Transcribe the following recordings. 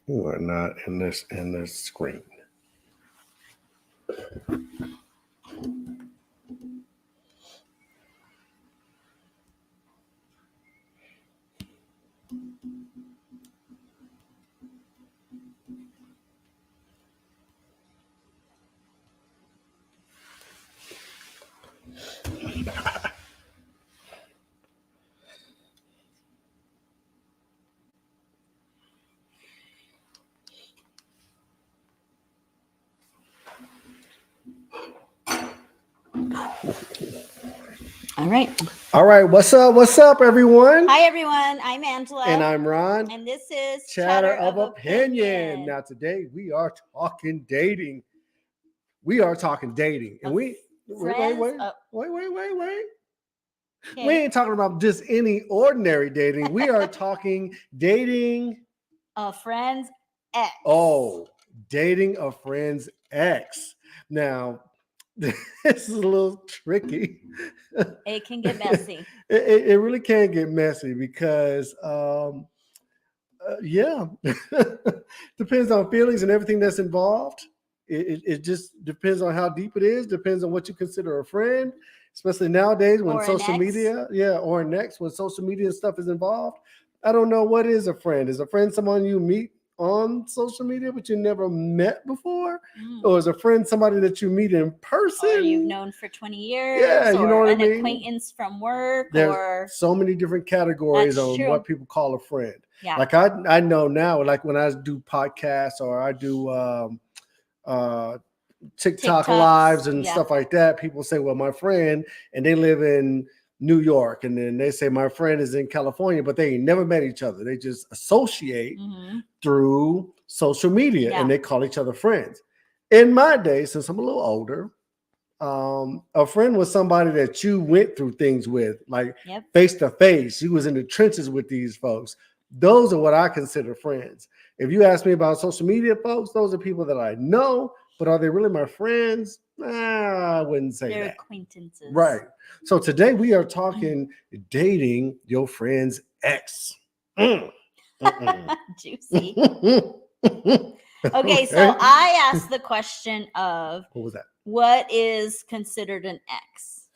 You are not in this screen. All right. All right, what's up? What's up, everyone? Hi, everyone. I'm Angela. And I'm Ron. And this is Chatter of Opinion. Now, today we are talking dating. We are talking dating. And wait. Okay. We ain't talking about just any ordinary dating. We are talking dating a friend's ex. Oh, dating a friend's ex. Now, this is a little tricky. It can get messy. It really can get messy because, depends on feelings and everything that's involved. It just depends on how deep it is. Depends on what you consider a friend, especially nowadays when social media, or next when social media stuff is involved. I don't know what is a friend. Is a friend someone you meet on social media but you never met before? Or is a friend somebody that you meet in person? Or you've known for 20 years. Yeah, you know what I mean? An acquaintance from work. There's so many different categories on what people call a friend. Yeah. Like I know now, like when I do podcasts or I do TikTok lives and stuff like that, people say, well, my friend, and they live in New York, and then they say my friend is in California, but they ain't never met each other. They just associate through social media and they call each other friends. In my day, since I'm a little older, a friend was somebody that you went through things with, like face to face. You was in the trenches with these folks. Those are what I consider friends. If you ask me about social media folks, those are people that I know, but are they really my friends? I wouldn't say They're that. Acquaintances. Right. So today we are talking dating your friend's ex. Juicy. Okay, so I asked the question of what was that? What is considered an ex?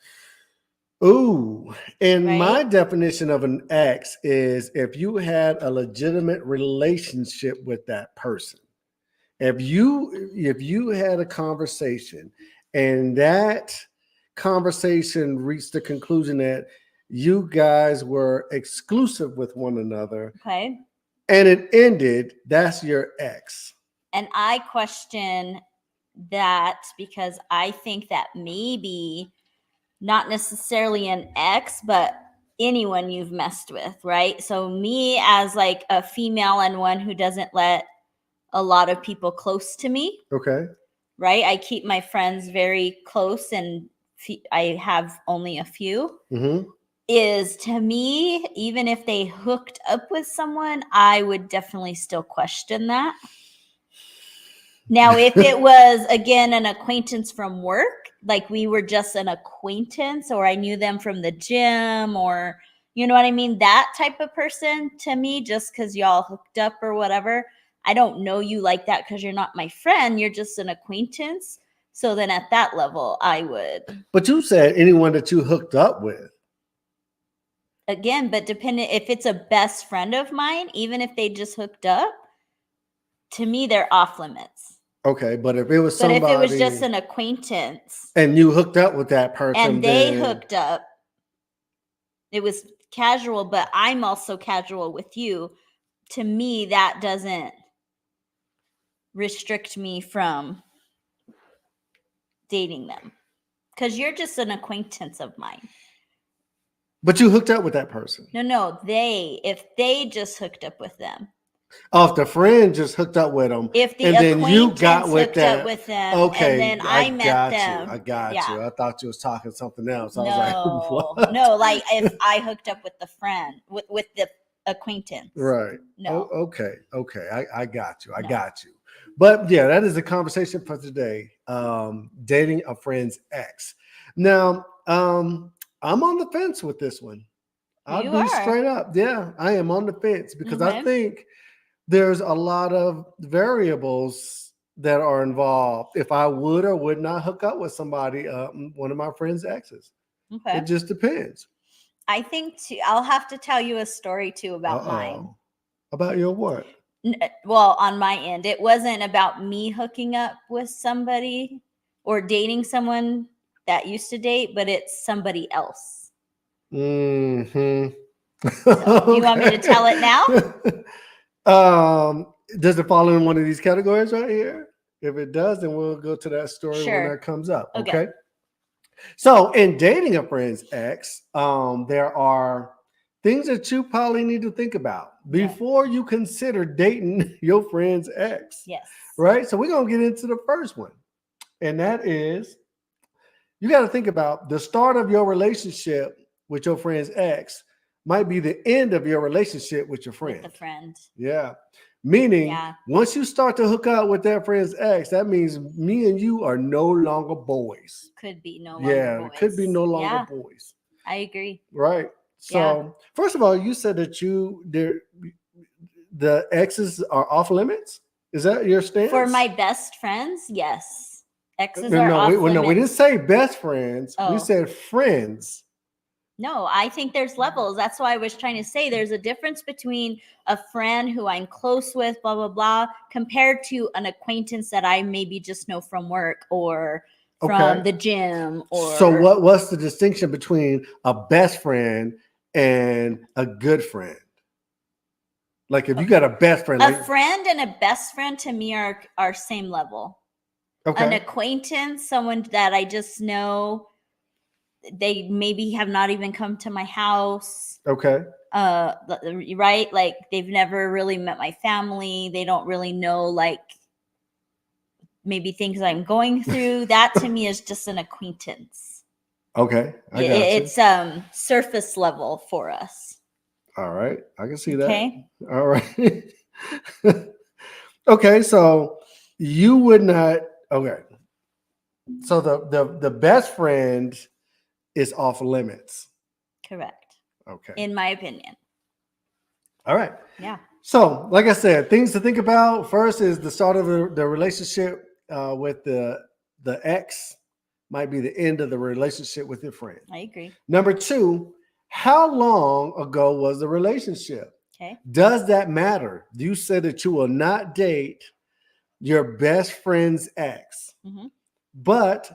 Ooh, and my definition of an ex is if you had a legitimate relationship with that person. If you had a conversation and that conversation reached the conclusion that you guys were exclusive with one another, and it ended, that's your ex. And I question that because I think that maybe not necessarily an ex, but anyone you've messed with, right? So me as like a female and one who doesn't let a lot of people close to me. Okay. Right? I keep my friends very close and I have only a few. Is to me, even if they hooked up with someone, I would definitely still question that. Now, if it was, again, an acquaintance from work, like we were just an acquaintance or I knew them from the gym or, you know what I mean? That type of person, to me, just because y'all hooked up or whatever, I don't know you like that because you're not my friend. You're just an acquaintance. So then at that level, I would. But you said anyone that you hooked up with. Again, but depending if it's a best friend of mine, even if they just hooked up, to me, they're off limits. Okay, but if it was somebody, but if it was just an acquaintance, and you hooked up with that person, and they hooked up, it was casual. But I'm also casual with you. To me, that doesn't restrict me from dating them because you're just an acquaintance of mine. But you hooked up with that person. No, if they just hooked up with them. Oh, if the friend just hooked up with them, if the and then you got with them, okay, and then I met them. I got you. I thought you was talking something else. I was like, what? No, like if I hooked up with the friend, with the acquaintance. Right. No. Okay. I got you. I got you. But yeah, that is a conversation for today. Dating a friend's ex. Now, I'm on the fence with this one. I'll be straight up. Yeah, I am on the fence because I think there's a lot of variables that are involved if I would or would not hook up with somebody, one of my friend's exes. Okay. It just depends. I think too, I'll have to tell you a story too about mine. About your what? Well, on my end, it wasn't about me hooking up with somebody or dating someone that used to date, but it's somebody else. Mm-hmm. So, you want me to tell it now? Does it fall in one of these categories right here? If it does, then we'll go to that story when that comes up. Okay. So in dating a friend's ex, there are things that you probably need to think about before you consider dating your friend's ex. Yes. Right? So we're going to get into the first one. And that is, you got to think about the start of your relationship with your friend's ex might be the end of your relationship with your friend. With the friend. Yeah. Meaning, once you start to hook up with that friend's ex, that means me and you are no longer boys. Could be no longer boys. Could be no longer boys. I agree. Right. So, first of all, you said that the exes are off limits. Is that your stance? For my best friends, yes. Exes are off limits. No, we didn't say best friends. We said friends. No, I think there's levels. That's why I was trying to say there's a difference between a friend who I'm close with, blah, blah, blah, compared to an acquaintance that I maybe just know from work or from the gym. Or so what's the distinction between a best friend and a good friend? Like if you got a best friend. A friend and a best friend to me are same level. Okay. An acquaintance, someone that I just know, they maybe have not even come to my house. Okay. Right? Like they've never really met my family. They don't really know like maybe things I'm going through. That to me is just an acquaintance. Okay. It's surface level for us. All right. I can see that. Okay. All right. Okay. So you would not. Okay. So the best friend is off limits. Correct. Okay. In my opinion. All right. Yeah. So, like I said, things to think about. First is the start of the relationship with the ex might be the end of the relationship with your friend. I agree. Number two, how long ago was the relationship? Okay. Does that matter? You said that you will not date your best friend's ex, but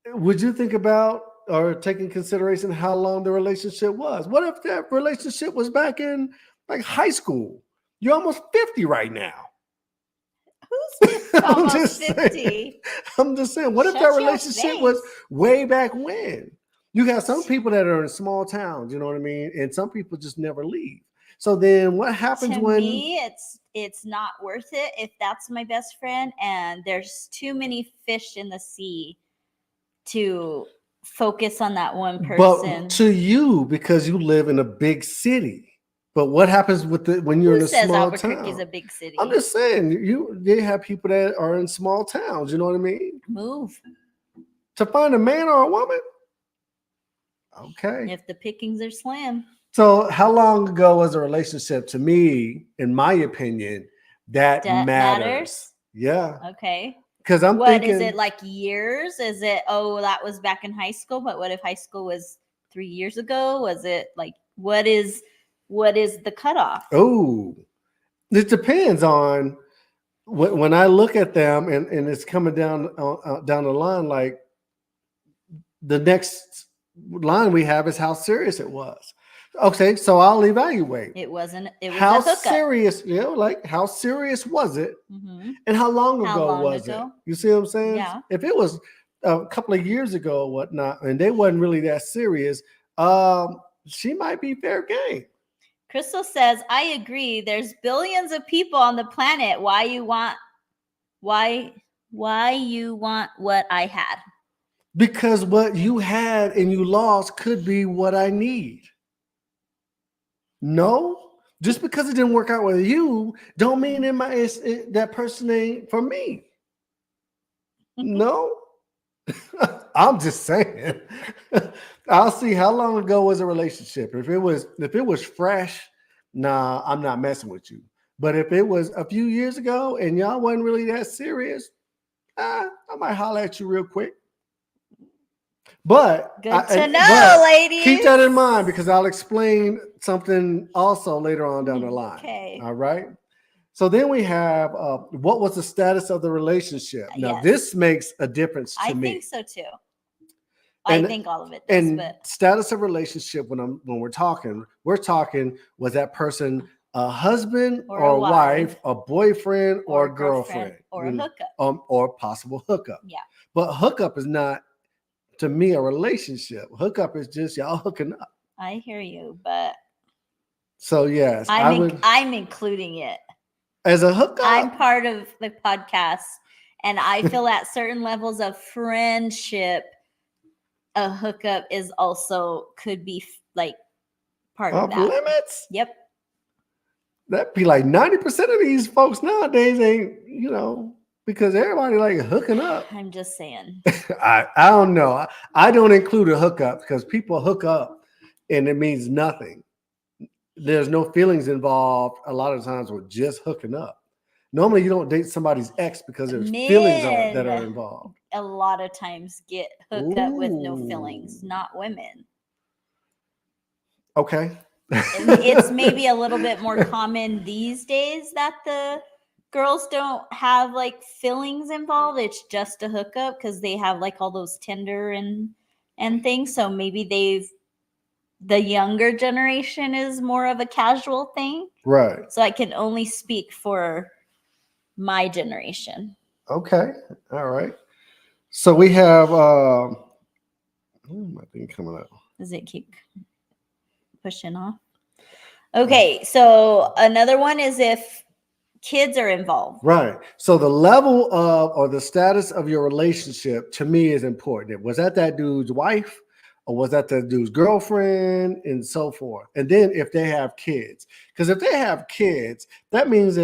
would you think about or take in consideration how long the relationship was? What if that relationship was back in like high school? You're almost 50 right now. Who's almost 50? I'm just saying, what if that relationship was way back when? You got some people that are in small towns, you know what I mean? And some people just never leave. So then what happens when... To me, it's not worth it if that's my best friend and there's too many fish in the sea to focus on that one person. But to you, because you live in a big city. But what happens with when you're in a small town? Albuquerque is a big city. I'm just saying, they have people that are in small towns. You know what I mean? Move to find a man or a woman. Okay. If the pickings are slim. So, how long ago was a relationship? To me, in my opinion, that matters. Yeah. Okay. Because I'm thinking, is it like years? Is it, that was back in high school, but what if high school was 3 years ago? Was it like, what is the cutoff? Oh, it depends on when I look at them and it's coming down the line. Like the next line we have is how serious it was. Okay, so I'll evaluate. It was how serious, like how serious was it, and how long ago was it? You see what I'm saying? Yeah. If it was a couple of years ago or whatnot, and they wasn't really that serious, she might be fair game. Crystal says, I agree. There's billions of people on the planet. Why you want what I had? Because what you had and you lost could be what I need. No, just because it didn't work out with you, don't mean that person ain't for me. No, I'm just saying. I'll see how long ago was a relationship. If it was fresh, nah, I'm not messing with you. But if it was a few years ago and y'all wasn't really that serious, I might holler at you real quick. But good to know, ladies. Keep that in mind because I'll explain something also later on down the line. Okay. All right. So then we have what was the status of the relationship? Now Yes. this makes a difference to me. I think so too. I think all of it does. And but status of relationship when we're talking was that person a husband or a wife, a boyfriend or a girlfriend, or a hookup, or possible hookup. Yeah. But hookup is not, to me, a relationship. Hookup is just y'all hooking up. I hear you, but so yes, I'm including it as a hookup. I'm part of the podcast, and I feel at certain levels of friendship, a hookup is also could be like part of that. Limits. Yep. That'd be like 90% of these folks nowadays ain't, because everybody like hooking up. I'm just saying. I don't know. I don't include a hookup because people hook up and it means nothing. There's no feelings involved a lot of times with just hooking up. Normally you don't date somebody's ex because there's feelings that are involved. A lot of times get hooked up with no feelings, not women. Okay. It's maybe a little bit more common these days that the girls don't have like feelings involved. It's just a hookup because they have like all those Tinder and things. So maybe the younger generation is more of a casual thing. Right. So I can only speak for my generation. Okay. All right. So we have my thing coming up. Does it keep pushing off? Okay, so another one is if kids are involved. Right. So the level of or the status of your relationship to me is important. Was that dude's wife or was that the dude's girlfriend and so forth? And then if they have kids, because if they have kids, that means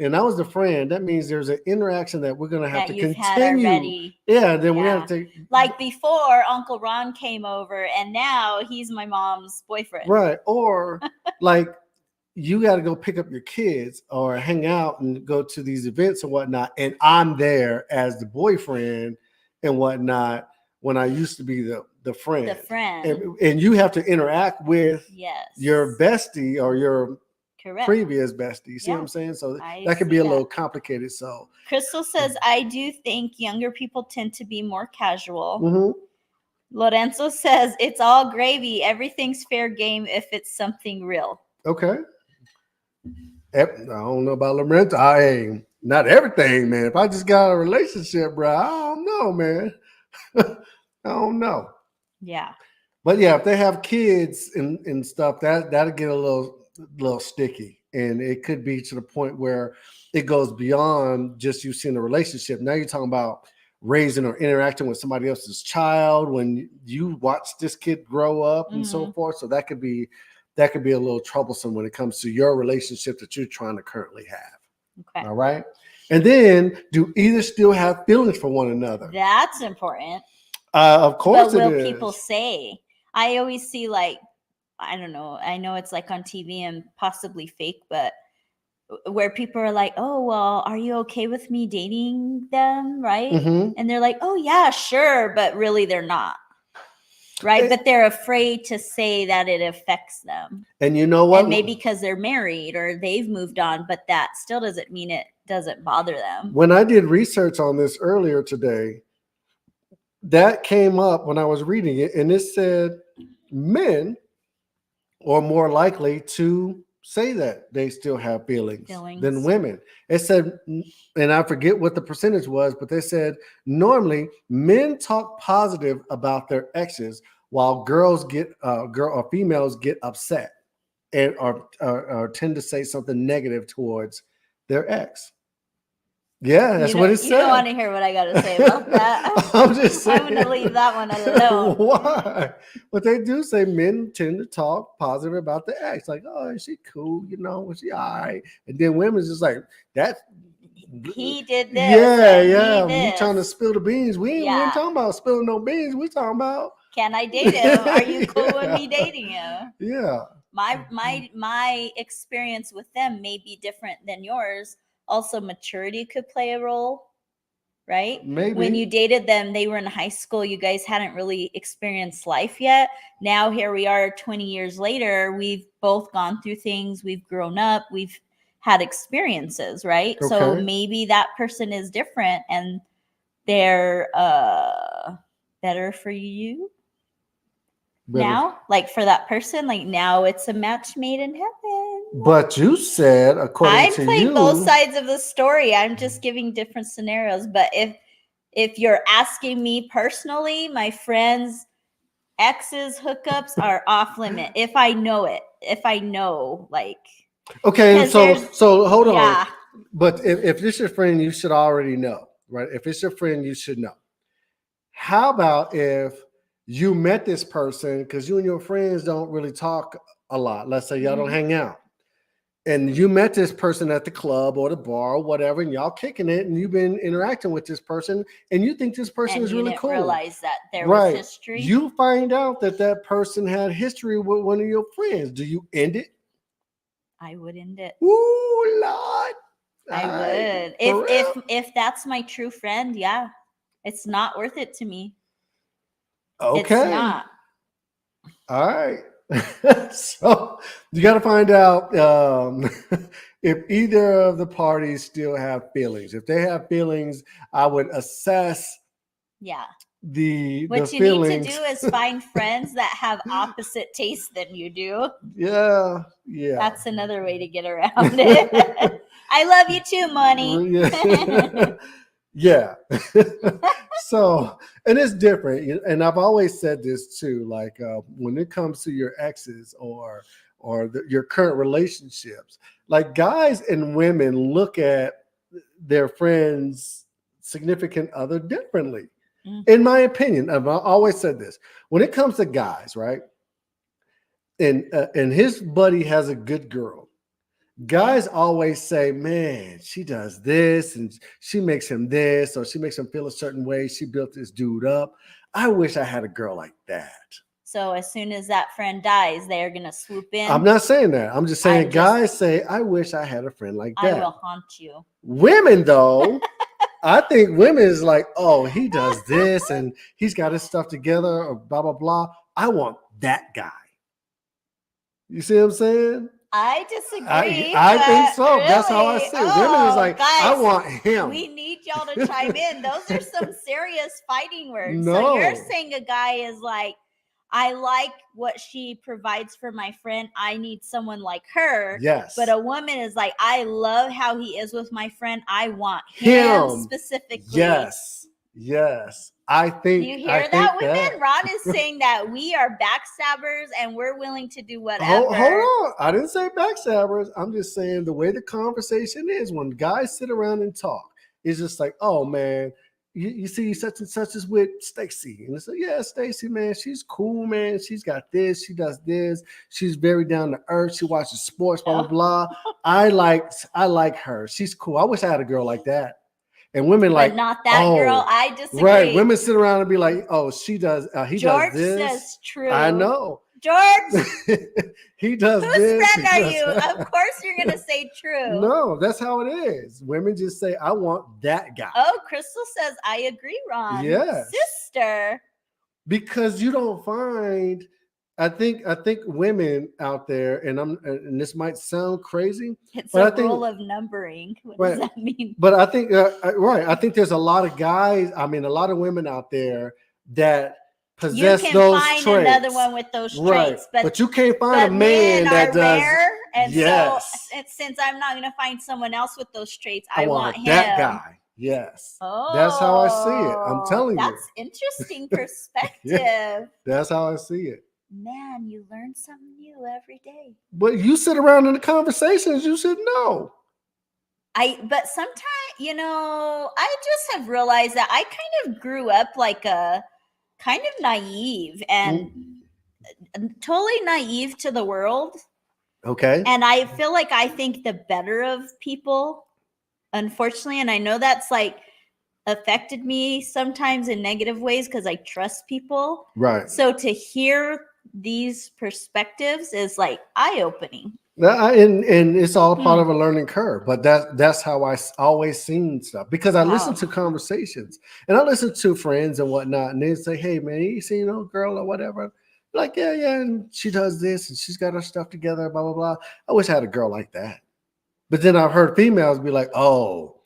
and I was the friend, that means there's an interaction that we're going to have to continue. Yeah, then we have to. Like before, Uncle Ron came over and now he's my mom's boyfriend. Right. Or like you got to go pick up your kids or hang out and go to these events and whatnot. And I'm there as the boyfriend and whatnot when I used to be the friend. The friend. And you have to interact with your bestie or your previous bestie. You see what I'm saying? So that could be a little complicated. So Crystal says, I do think younger people tend to be more casual. Mm-hmm. Lorenzo says, it's all gravy. Everything's fair game if it's something real. Okay. I don't know about Lorenzo. Not everything, man. If I just got a relationship, bro, I don't know, man. I don't know. Yeah. But yeah, if they have kids and stuff, that'll get a little sticky. And it could be to the point where it goes beyond just you seeing a relationship. Now you're talking about raising or interacting with somebody else's child when you watch this kid grow up and so forth. So that could be a little troublesome when it comes to your relationship that you're trying to currently have. Okay. All right. And then do either still have feelings for one another? That's important. Of course but will people say? I always see like, I don't know. I know it's like on TV and possibly fake, but where people are like, oh, well, are you okay with me dating them? Right. Mm-hmm. And they're like, oh, yeah, sure. But really they're not. Right. But they're afraid to say that it affects them. And you know what? And maybe because they're married or they've moved on, but that still doesn't mean it doesn't bother them. When I did research on this earlier today, that came up when I was reading it, and it said men are more likely to say that they still have feelings than women. It said, and I forget what the percentage was, but they said normally men talk positive about their exes while females get upset and or tend to say something negative towards their ex. Yeah, that's what it said. You don't want to hear what I got to say about that. I'm just saying. I'm going to leave that one alone. Why? But they do say men tend to talk positive about the ex. Like, oh, is she cool? Was she all right? And then women's just like, that. He did this. Yeah. We trying to spill the beans. We ain't talking about spilling no beans. We talking about. Can I date him? Are you cool with me dating him? Yeah. My experience with them may be different than yours. Also, maturity could play a role, right? Maybe. When you dated them, they were in high school. You guys hadn't really experienced life yet. Now here we are 20 years later. We've both gone through things. We've grown up. We've had experiences, right? So Okay. maybe that person is different and they're better for you Better. now. Like for that person, like now it's a match made in heaven. But you said, according I'm to playing you, both sides of the story. I'm just giving different scenarios. But if you're asking me personally, my friends' exes hookups are off limit. If I know it, if I know, like, okay, 'cause so there's- hold on. yeah, But if it's your friend, you should already know, right? If it's your friend, you should know. How about if you met this person, because you and your friends don't really talk a lot. Let's say y'all don't Mhm. hang out. And you met this person at the club or the bar or whatever, and y'all kicking it, and you've been interacting with this person, and you think this person and is you really didn't cool. realize that there Right. was history. You find out that that person had history with one of your friends. Do you end it? I would end it. Ooh, Lord. I All right. would. For If that's my true friend, yeah. It's not worth it to me. Okay. It's not. All right. So you got to find out if either of the parties still have feelings. If they have feelings, I would assess Yeah. the What you feelings. need to do is find friends that have opposite tastes than you do. Yeah. That's another way to get around it. I love you too, money. Yeah. So, and it's different. And I've always said this too, like when it comes to your exes or your current relationships, like guys and women look at their friends' significant other differently. In my opinion, I've always said this. When it comes to guys, right? And his buddy has a good girl. Guys always say, man, she does this and she makes him this, or she makes him feel a certain way. She built this dude up. I wish I had a girl like that. So as soon as that friend dies, they're going to swoop in. I'm not saying that. I'm just saying guys say, I wish I had a friend like that. I will haunt you. Women, though, I think women is like, oh, he does this and he's got his stuff together or blah, blah, blah. I want that guy. You see what I'm saying? I disagree. I think so. Really? That's how I see it. Women is like, guys, I want him. We need y'all to chime in. Those are some serious fighting words. No. So you're saying a guy is like, I like what she provides for my friend. I need someone like her. Yes. But a woman is like, I love how he is with my friend. I want him specifically. Yes. Yes. I think. Do you hear that, women? Ron is saying that we are backstabbers and we're willing to do whatever. Hold on. I didn't say backstabbers. I'm just saying the way the conversation is when guys sit around and talk, it's just like, oh man, you see such and such is with Stacy. And it's like, yeah, Stacy, man, she's cool, man. She's got this, she does this, she's very down to earth, she watches sports, blah, blah, blah. I like her. She's cool. I wish I had a girl like that. And women like, but not that girl. I disagree. Right. Women sit around and be like, oh, she does, he George does this. Says true. I know. George, he does whose this. friend are you? Of course you're going to say true. No, that's how it is. Women just say, I want that guy. Oh, Crystal says, I agree, Ron. Yes. Sister. Because you don't find, I think women out there, and this might sound crazy. It's but rule of numbering. What does that mean? But I think, right. I think there's a lot of guys, a lot of women out there that possess those traits. You can find another one with those traits, but you can't find a man that does. Rare, and so since I'm not going to find someone else with those traits, I want him. That guy. Yes. Oh, that's how I see it. I'm telling you. That's interesting perspective. That's how I see it. Man, you learn something new every day. But you sit around in the conversations, you should know. But sometimes, I just have realized that I kind of grew up like a kind of naive and totally naive to the world. Okay. And I feel like I think the better of people, unfortunately. And I know that's like affected me sometimes in negative ways because I trust people. Right. So to hear these perspectives is like eye-opening. And it's all part of a learning curve, but that's how I always seen stuff, because I listen to conversations and I listen to friends and whatnot, and they say, "Hey man, you see, girl or whatever." Like, yeah, and she does this and she's got her stuff together, blah blah blah. I wish I had a girl like that. But then I've heard females be like, "Oh,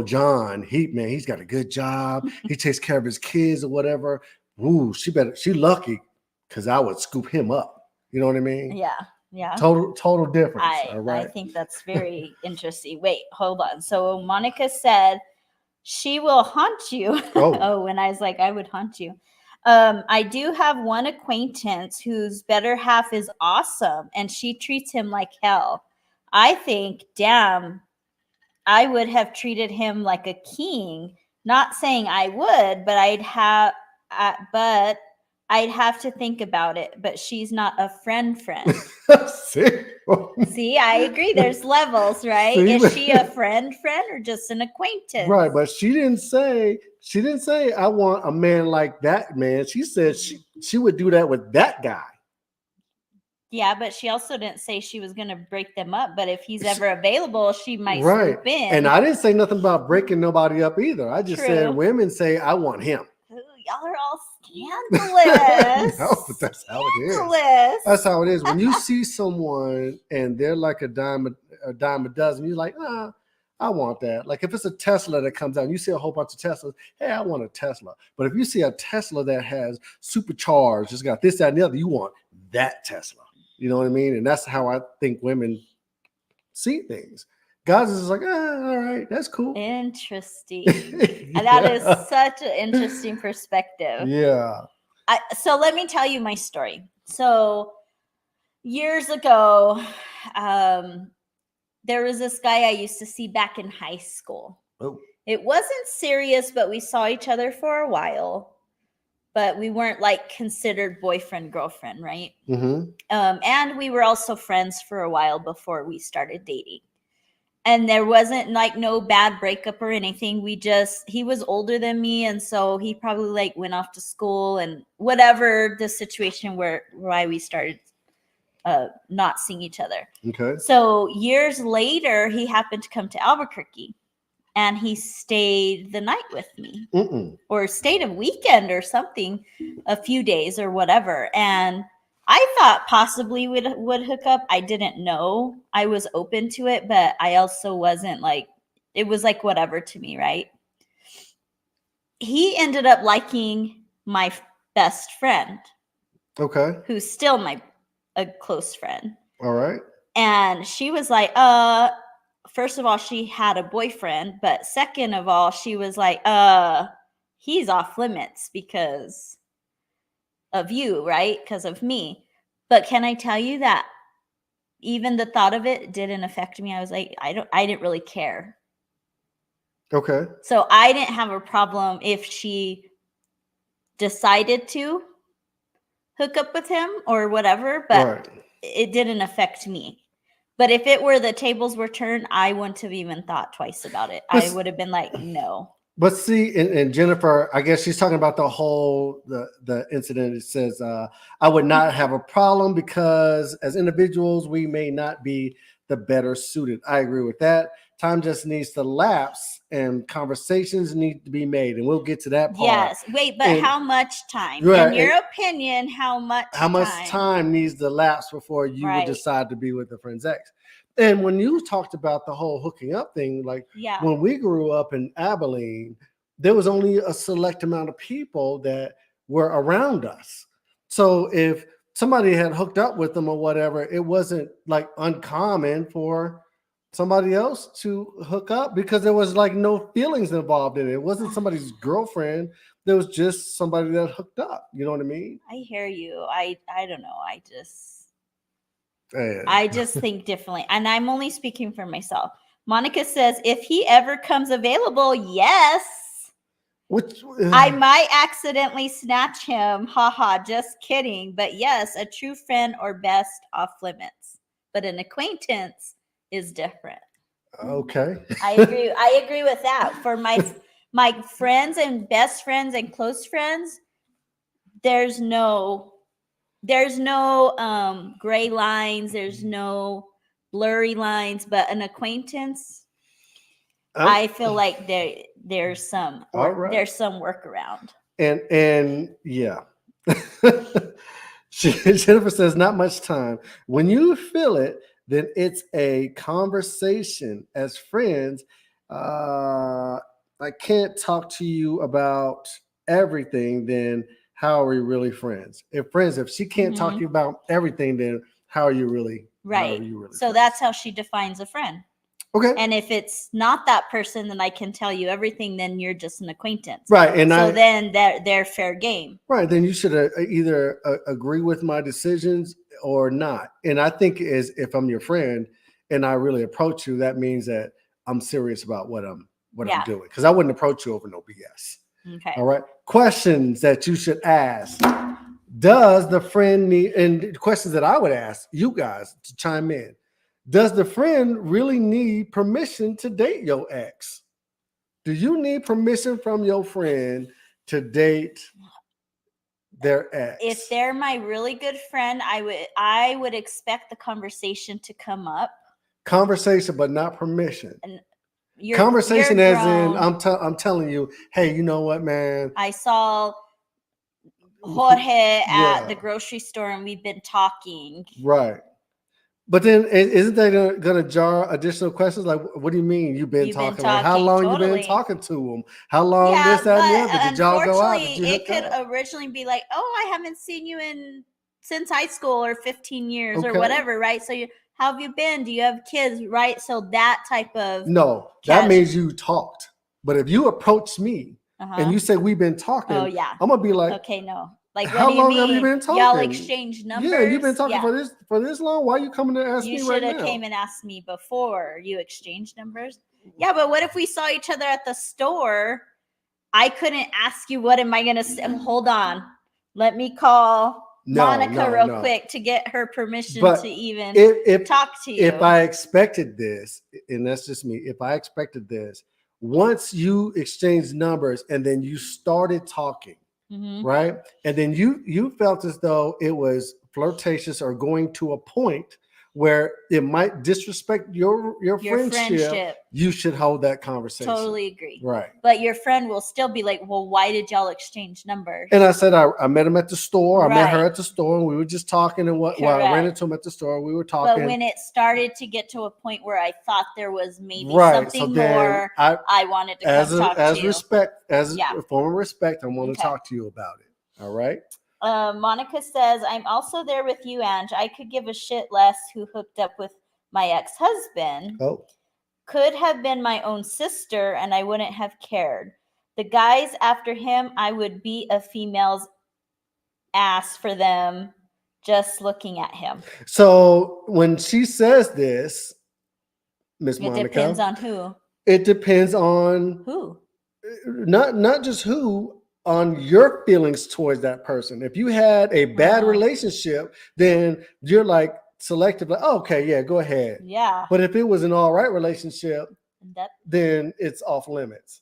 John, he's got a good job. He takes care of his kids or whatever. Ooh, she lucky, because I would scoop him up." You know what I mean? Yeah. Yeah. Total difference. All right. I think that's very interesting. Wait, hold on. So Monica said she will haunt you. Oh, when I was like, I would haunt you. I do have one acquaintance whose better half is awesome and she treats him like hell. I think, damn, I would have treated him like a king. Not saying I would, but I'd have to think about it, but she's not a friend. See, I agree. There's levels, right? See, is she a friend or just an acquaintance? Right, but she didn't say I want a man like that man. She said she would do that with that guy. Yeah, but she also didn't say she was going to break them up. But if he's ever available, she might swoop in. And I didn't say nothing about breaking nobody up either. I just said women say, I want him. Ooh, y'all are all scandalous. No, but that's how it is. That's how it is. When you see someone and they're like a dime a dozen, you're like, I want that. Like if it's a Tesla that comes out and you see a whole bunch of Teslas, hey, I want a Tesla. But if you see a Tesla that has supercharged, it's got this, that, and the other, you want that Tesla. You know what I mean? And that's how I think women see things. Guys is like, all right, that's cool. Interesting. Yeah. That is such an interesting perspective. Yeah. So let me tell you my story. So years ago, there was this guy I used to see back in high school. Oh. It wasn't serious, but we saw each other for a while. But we weren't like considered boyfriend, girlfriend, right? Mm-hmm. And we were also friends for a while before we started dating. And there wasn't like no bad breakup or anything. He was older than me. And so he probably like went off to school and whatever the situation why we started not seeing each other. Okay. So years later, he happened to come to Albuquerque. And he stayed the night with me. Or stayed a weekend or something, a few days or whatever. And I thought possibly would hook up. I didn't know. I was open to it, but I also wasn't like, it was like whatever to me, right? He ended up liking my best friend. Okay. Who's still a close friend. All right. And she was like, first of all, she had a boyfriend, but second of all, she was like, he's off limits because of you, right? Because of me. But can I tell you that even the thought of it didn't affect me? I was like, I didn't really care. Okay. So I didn't have a problem if she decided to hook up with him or whatever, but it didn't affect me. But if it were the tables were turned, I wouldn't have even thought twice about it. I would have been like, no. But see, and Jennifer, I guess she's talking about the whole the incident. It says, I would not have a problem because as individuals, we may not be the better suited. I agree with that. Time just needs to lapse and conversations need to be made. And we'll get to that part. Yes. Wait, but how much time? Right, in your opinion, how much time needs to lapse before you would decide to be with a friend's ex? And when you talked about the whole hooking up thing, like when we grew up in Abilene, there was only a select amount of people that were around us. So if somebody had hooked up with them or whatever, it wasn't like uncommon for somebody else to hook up because there was like no feelings involved in it. It wasn't somebody's girlfriend. There was just somebody that hooked up. You know what I mean? I hear you. I don't know. I just think differently. And I'm only speaking for myself. Monica says, if he ever comes available, yes. I might accidentally snatch him. Haha, just kidding. But yes, a true friend or best off limits. But an acquaintance is different. Okay. I agree with that. For my friends and best friends and close friends, there's no there's no gray lines, there's no blurry lines, but an acquaintance, I feel like there's some there's some workaround. And yeah. Jennifer says, not much time. When you feel it, then it's a conversation. As friends, I can't talk to you about everything, then how are we really friends? If she can't talk to you about everything, then how are you really right? So friends? That's how she defines a friend. Okay. And if it's not that person, then I can tell you everything. Then you're just an acquaintance, right? And so then they're fair game, right? Then you should either agree with my decisions or not. And I think if I'm your friend and I really approach you, that means that I'm serious about what I'm doing. Because I wouldn't approach you over no BS. Okay. All right. Questions that you should ask. Does the friend need, and questions that I would ask you guys to chime in. Does the friend really need permission to date your ex? Do you need permission from your friend to date their ex? If they're my really good friend, I would expect the conversation to come up. Conversation, but not permission. And conversation you're as in I'm telling you, hey, you know what, man? I saw Jorge at the grocery store and we've been talking. Right. But then isn't that going to jar additional questions? Like, what do you mean you've been talking? Like, how long you been talking to him? How long this, that, and the other? Did y'all go out? It could originally be like, oh, I haven't seen you since high school or 15 years or whatever, right? So how have you been? Do you have kids, right? So that type of that means you talked. But if you approach me and you say we've been talking, I'm gonna be like, okay, no. Like, how long have you been talking? Y'all exchange numbers. Yeah, you've been talking for this long. Why are you coming to ask me right now? You should have came and asked me before. You exchange numbers. Yeah, but what if we saw each other at the store? I couldn't ask you. What am I gonna say? Hold on. Let me call Monica real quick to get her permission to even talk to you. If I expected this, and that's just me. If I expected this, once you exchanged numbers and then you started talking. Right. And then you felt as though it was flirtatious or going to a point where it might disrespect your friendship, you should hold that conversation. Totally agree. Right. But your friend will still be like, well, why did y'all exchange numbers? And I said, I met him at the store. I met her at the store and we were just talking. And I ran into him at the store. We were talking. But when it started to get to a point where I thought there was maybe something more, I wanted to come talk to you. As a form of respect, I want to talk to you about it. All right. Monica says, I'm also there with you, Ange. I could give a shit less who hooked up with my ex-husband. Oh. Could have been my own sister and I wouldn't have cared. The guys after him, I would beat a female's ass for them just looking at him. So when she says this, Miss Monica. It depends on who. It depends on who. Not just who. On your feelings towards that person. If you had a bad relationship, then you're like selective, like, oh, okay, yeah, go ahead. Yeah. But if it was an all right relationship, then it's off limits.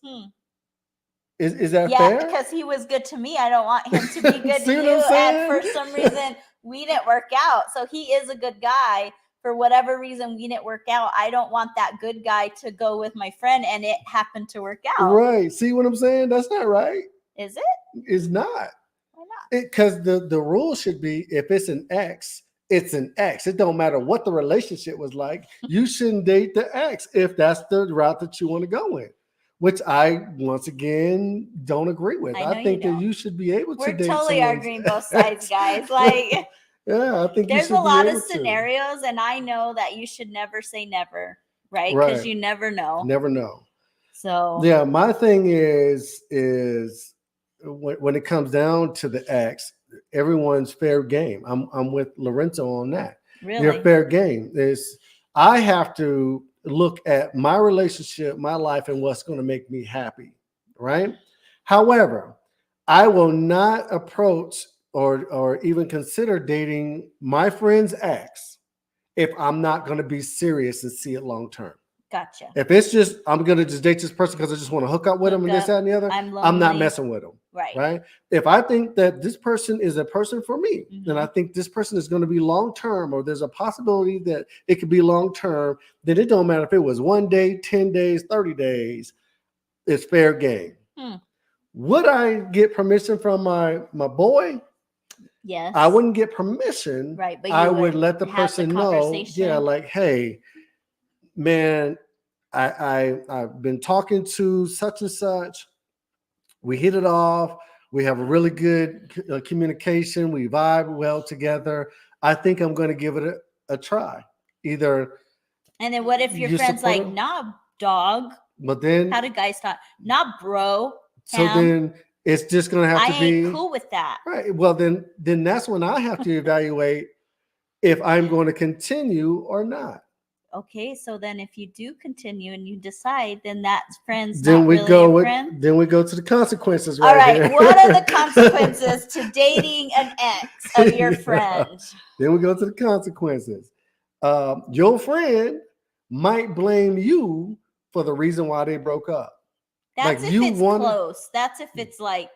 Is that fair? Yeah, because he was good to me. I don't want him to be good to you. And for some reason, we didn't work out. So he is a good guy. For whatever reason, we didn't work out. I don't want that good guy to go with my friend, and it happened to work out. Right. See what I'm saying? That's not right. Is it? It's not. Why not? Because the rule should be, if it's an ex, it's an ex. It don't matter what the relationship was like. You shouldn't date the ex if that's the route that you want to go in, which I, once again, don't agree with. I think that you should be able to date. We're totally arguing both sides, guys. Like, yeah, I think there's a lot of scenarios, and I know that you should never say never, right? Because you never know. Never know. So yeah, my thing is when it comes down to the ex, everyone's fair game. I'm with Lorenzo on that. Really? You're fair game. I have to look at my relationship, my life, and what's going to make me happy, right? However, I will not approach or even consider dating my friend's ex if I'm not going to be serious and see it long term. Gotcha. If it's just I'm gonna just date this person because I just want to hook up with him and this, that, and the other, I'm not lonely. messing with him. Right. Right. If I think that this person is a person for me, and I think this person is going to be long term, or there's a possibility that it could be long term, then it don't matter if it was 1 day, 10 days, 30 days. It's fair game. Would I get permission from my boy? Yes. I wouldn't get permission. Right, but I would let the person know. Yeah, like, hey, man, I've been talking to such and such. We hit it off. We have a really good communication. We vibe well together. I think I'm going to give it a try. Either. And then what if your friend's like, nah, dog? But then. How do guys talk? Nah, bro. So then it's just going to have to be. I ain't cool with that. Right. Well, then that's when I have to evaluate if I'm going to continue or not. Okay, so then if you do continue and you decide, then that's friends. Then not we really go a friend. Then we go to the consequences. All right, here. What are the consequences to dating an ex of your friend? Then we go to the consequences. Your friend might blame you for the reason why they broke up. That's like if it's close. That's if it's like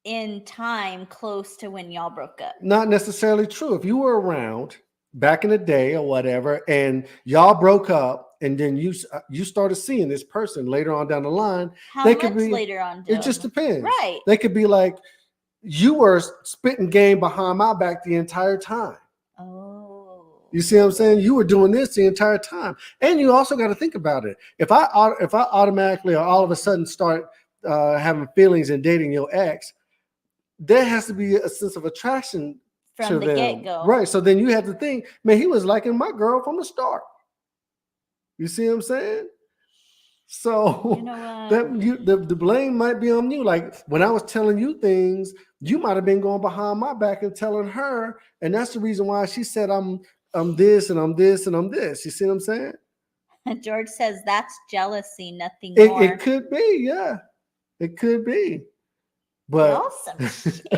in time close to when y'all broke up. Not necessarily true. If you were around back in the day or whatever, and y'all broke up, and then you started seeing this person later on down the line. How much later on? It just depends. Right. They could be like, you were spitting game behind my back the entire time. Oh. You see what I'm saying? You were doing this the entire time. And you also got to think about it. If I automatically or all of a sudden start having feelings and dating your ex, there has to be a sense of attraction from the get-go. Right. So then you have to think, man, he was liking my girl from the start. You see what I'm saying? So you know the blame might be on you. Like when I was telling you things, you might have been going behind my back and telling her, and that's the reason why she said I'm this and I'm this and I'm this. You see what I'm saying? George says that's jealousy, nothing more. It could be, yeah. It could be. But awesome.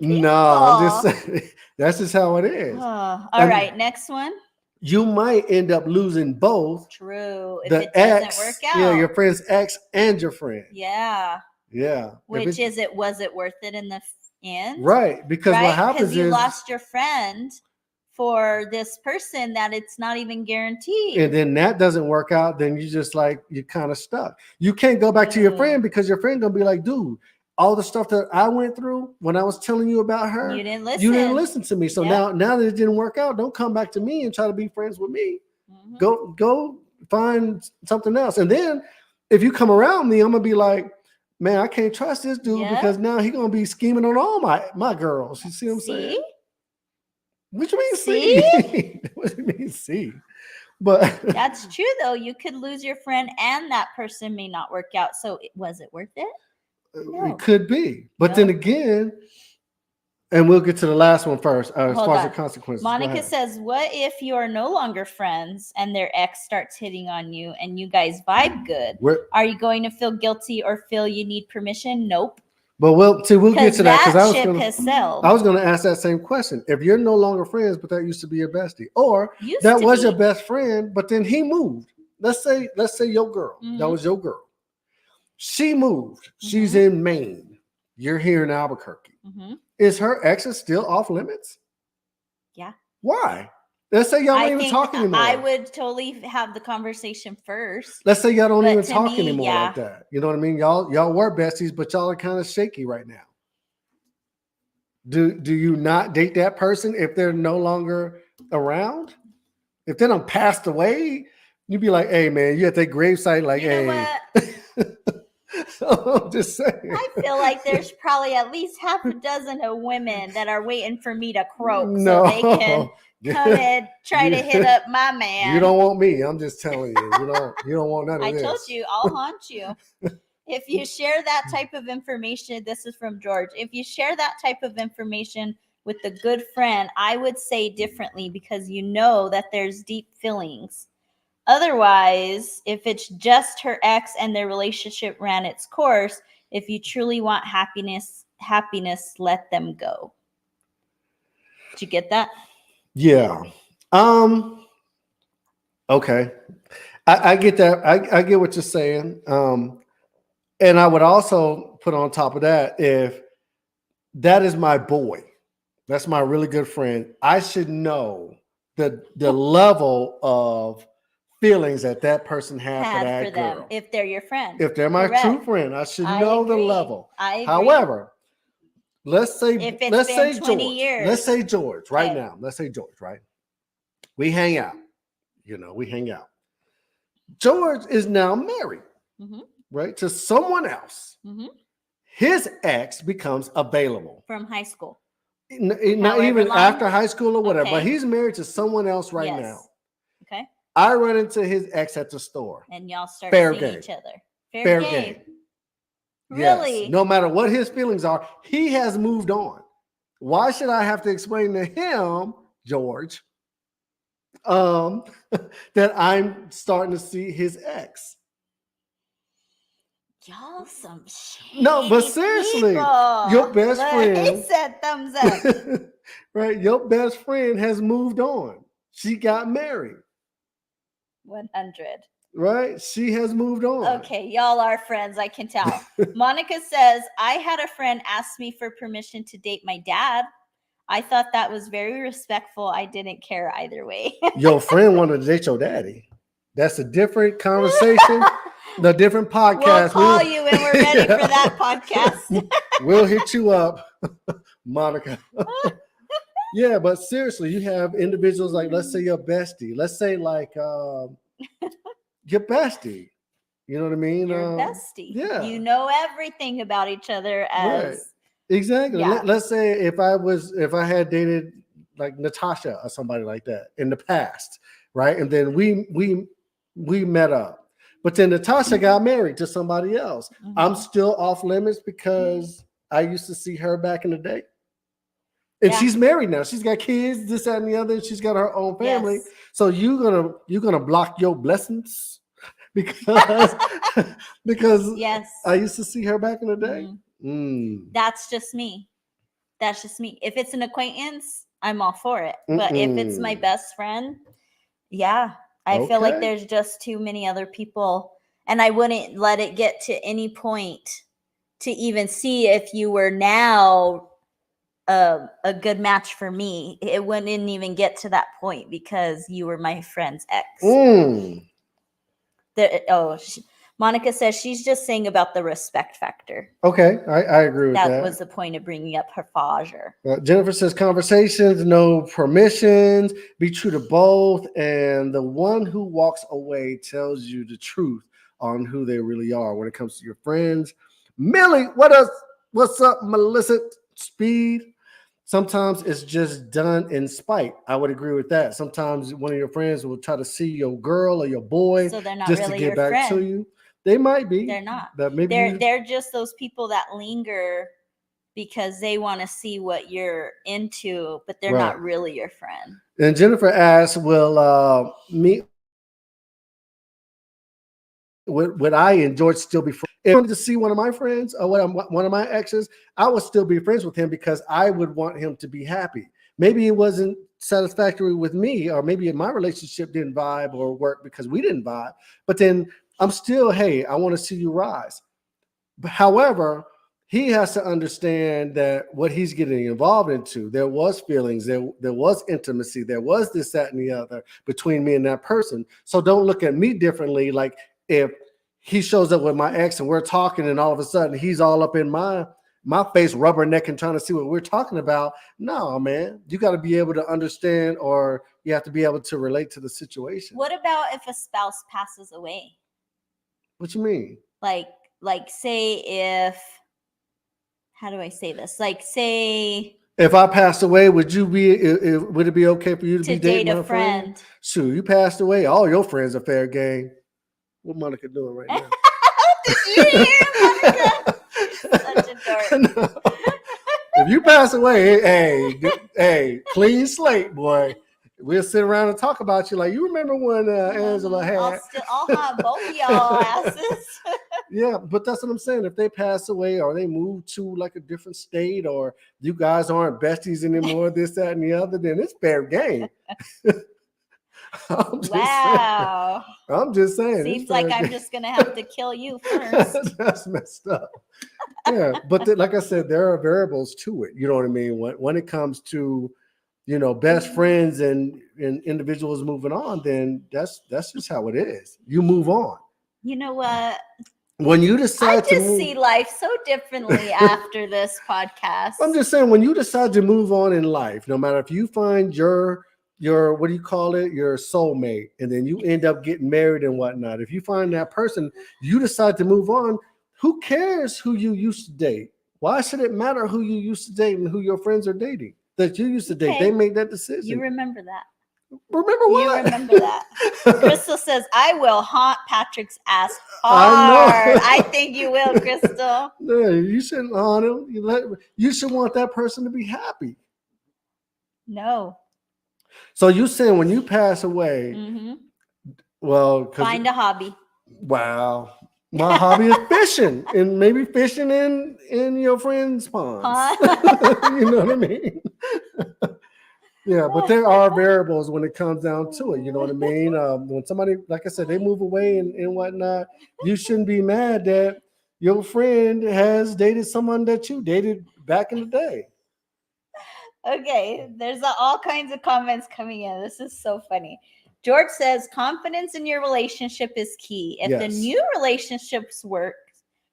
No, I'm just saying that's just how it is. All right, next one. You might end up losing both. True. If it doesn't work out. Yeah, your friend's ex and your friend. Yeah. Yeah. Was it worth it in the end? Right. Because what happens is you lost your friend for this person that it's not even guaranteed. And then that doesn't work out, then you just like you're kind of stuck. You can't go back to your friend because your friend gonna be like, dude, all the stuff that I went through when I was telling you about her, you didn't listen. You didn't listen to me. So now that it didn't work out, don't come back to me and try to be friends with me. Go find something else. And then if you come around me, I'm gonna be like, man, I can't trust this dude because now he's gonna be scheming on all my girls. You see what I'm saying? What you mean see? What do you mean see? But that's true though. You could lose your friend and that person may not work out. So was it worth it? No. It could be, but then again, and we'll get to the last one first. As far as the consequences, Monica says, "What if you are no longer friends and their ex starts hitting on you and you guys vibe good? Are you going to feel guilty or feel you need permission? Nope. But we'll get to that because I was going to ask that same question. If you're no longer friends, but that used to be your bestie, or that was your best friend, but then he moved. Let's say your girl, that was your girl. She moved. She's in Maine. You're here in Albuquerque. Is her ex still off limits? Yeah. Why? Let's say y'all don't even talk anymore. I would totally have the conversation first. Let's say y'all don't even talk anymore like that. You know what I mean? Y'all were besties, but y'all are kind of shaky right now. Do you not date that person if they're no longer around? If they don't passed away, you'd be like, hey man, you at that gravesite like, I'm just saying. I feel like there's probably at least half a dozen of women that are waiting for me to croak so they can come and try to hit up my man. You don't want me. I'm just telling you. You don't want none of this. I told you, I'll haunt you. If you share that type of information, this is from George. If you share that type of information with a good friend, I would say differently because you know that there's deep feelings. Otherwise, if it's just her ex and their relationship ran its course, if you truly want happiness, let them go. Did you get that? Yeah. Okay. I get that. I get what you're saying. And I would also put on top of that, if that is my boy, that's my really good friend, I should know the level of feelings that person had for Had that for them girl. if they're your friend. If they're my true Correct. friend, I should I know the agree. level. I agree. However, let's if it's been 20 George. years. Let's say George right Okay. now. Let's say George, right? We hang out. We hang out. George is now married, Mhm. right, to someone else. Mhm. His ex becomes available. From high school. Not However even long? after high school or whatever, but Okay. he's married to someone else right Yes. now. Okay. I run into his ex at the store. And y'all start Fair seeing game. each other. Fair game. Really? Yes. No matter what his feelings are, he has moved on. Why should I have to explain to him, George, that I'm starting to see his ex? Y'all some shady No, but seriously, people. your best Look, friend. He said thumbs up. Right? Your best friend has moved on. She got married. 100. Right? She has moved on. Okay, y'all are friends, I can tell. Monica says, I had a friend ask me for permission to date my dad. I thought that was very respectful. I didn't care either way. Your friend wanted to date your daddy. That's a different conversation, a different podcast. We'll call you when we're ready for that podcast. We'll hit you up, Monica. Yeah, but seriously, you have individuals like, let's say your bestie. Let's say like your bestie. You know what I mean? Your bestie. Yeah. You know everything about each other as right. Exactly. Yeah. Let's say if I had dated like Natasha or somebody like that in the past, right? And then we met up. But then Natasha got married to somebody else. Mhm. I'm still off limits because I used to see her back in the day. And Yeah. she's married now. She's got kids, this, that, and the other. She's got her own family. Yes. So you're gonna block your blessings because Yes. I used to see her back in the day. Mhm. That's just me. If it's an acquaintance, I'm all for it. But if it's my best friend, yeah, I feel like Okay. there's just too many other people, and I wouldn't let it get to any point to even see if you were now a good match for me. It wouldn't even get to that point because you were my friend's ex. Monica says she's just saying about the respect factor. Okay, I agree with that. That was the point of bringing up her father. Jennifer says conversations, no permissions, be true to both, and the one who walks away tells you the truth on who they really are when it comes to your friends. Millie, what's up, Melissa Speed? Sometimes it's just done in spite. I would agree with that. Sometimes one of your friends will try to see your girl or your boy So they're not just really to get your back friend. to you. They might be. They're not. But maybe They're just those people that linger because they want to see what you're into, but they're not really your friend. And Jennifer asks, will would I and George still be friends? If I wanted to see one of my friends or one of my exes, I would still be friends with him because I would want him to be happy. Maybe it wasn't satisfactory with me, or maybe my relationship didn't vibe or work because we didn't vibe. But then I'm still, hey, I want to see you rise. But however, he has to understand that what he's getting involved into, there was feelings, there was intimacy, there was this, that, and the other between me and that person. So don't look at me differently. Like if he shows up with my ex and we're talking and all of a sudden he's all up in my face, rubbernecking, trying to see what we're talking about. No, man, you got to be able to understand, or you have to be able to relate to the situation. What about if a spouse passes away? What you mean? Like say if, how do I say this? Like say if I passed away, would it be okay for you to be dating date my a friend? Sure, you passed away. All your friends are fair game. What Monica doing right now? Did you hear Monica? Such a dork. No. If you pass away, hey, clean slate, boy. We'll sit around and talk about you. Like, you remember when Angela had? I'll have both of y'all asses. Yeah, but that's what I'm saying. If they pass away or they move to like a different state, or you guys aren't besties anymore, this, that, and the other, then it's fair game. Wow. I'm just saying. Seems like I'm just gonna have to kill you first. That's messed up. Yeah, but like I said, there are variables to it. You know what I mean? When it comes to, best friends and individuals moving on, then that's just how it is. You move on. You know what? When you decide I just see life so differently after this podcast. I'm just saying, when you decide to move on in life, no matter if you find your what do you call it, your soulmate, and then you end up getting married and whatnot. If you find that person, you decide to move on. Who cares who you used to date? Why should it matter who you used to date and who your friends are dating that you used to date? They made that decision. You remember that. Remember what? You remember that. Crystal says, I will haunt Patrick's ass hard. I think you will, Crystal. Yeah, you shouldn't haunt him. You should want that person to be happy. No. So you saying when you pass away, well, find a hobby. Wow. My hobby is fishing, and maybe fishing in your friend's ponds. You know what I mean? Yeah, but there are variables when it comes down to it. You know what I mean? When somebody, like I said, they move away and whatnot, you shouldn't be mad that your friend has dated someone that you dated back in the day. Okay, there's all kinds of comments coming in. This is so funny. George says, confidence in your relationship is key. If the new relationships work,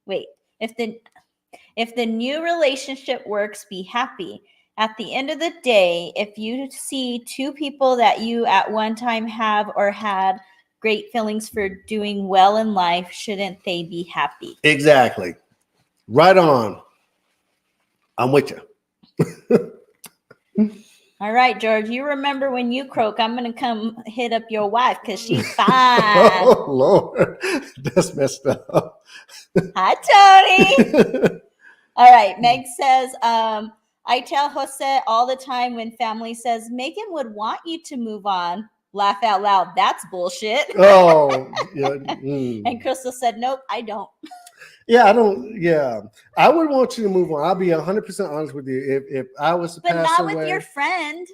if the new relationship works, be happy. At the end of the day, if you see two people that you at one time have or had great feelings for doing well in life, shouldn't they be happy? Exactly. Right on. I'm with you. All right, George, you remember when you croak, I'm going to come hit up your wife because she's fine. Oh, Lord. That's messed up. Hi, Tony. All right, Meg says, I tell Jose all the time when family says, Megan would want you to move on. Laugh out loud. That's bullshit. Oh, yeah. And Crystal said, nope, I don't. Yeah, I don't. Yeah, I would want you to move on. I'll be 100% honest with you. If I was to pass away, but not with your friend.